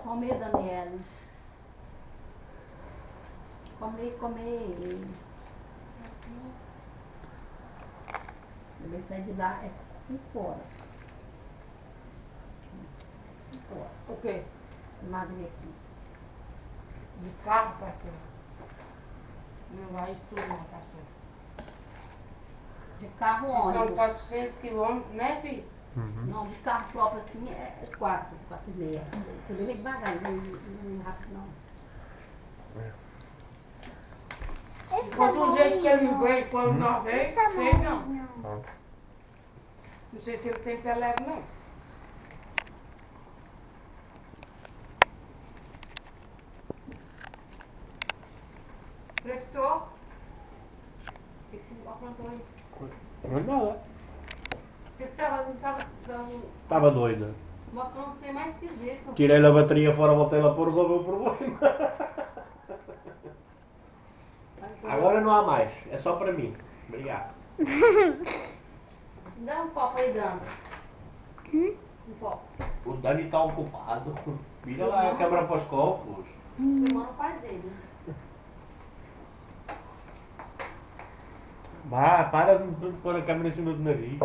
Comer, Daniela. Comer, comer. Eu vou sair de lá, é 5 horas. 5 horas. O quê? Madre aqui. De carro, pastor? Não vai isso tudo não, pastor. De carro, Se são ônibus. 400 quilômetros, né, filho? Não, de carro próprio assim é 4, 4,5. Eu vem devagar, não rápido não. Do jeito que ele veio quando nós veio, sei não. Não sei se ele tem pé leve, não. Prestou? O que tu aprontou aí? Não é nada. O que tu tava dando, Estava doida. mostrando ser mais esquisito. Tirei a bateria fora, voltei-la para resolver o problema. Agora não há mais. É só para mim. Obrigado. Dá um copo aí, Dani. Um copo. O Dani está ocupado. Vira lá a câmera para os copos. Filmando o pai dele. Vá, para de pôr a câmera em cima do nariz.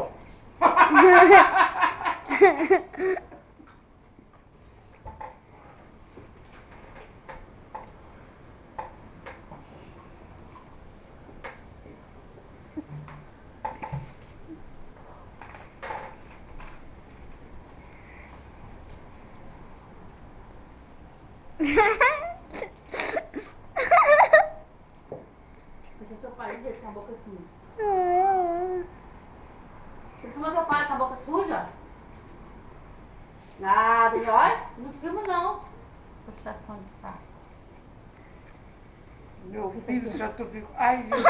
Deixa seu pai dele com a boca assim. Ele filma teu pai com a boca suja? Ah, Daniel, olha, não filma não. Puxação de saco. Meu filho, já tô ficando. Ai, Jesus.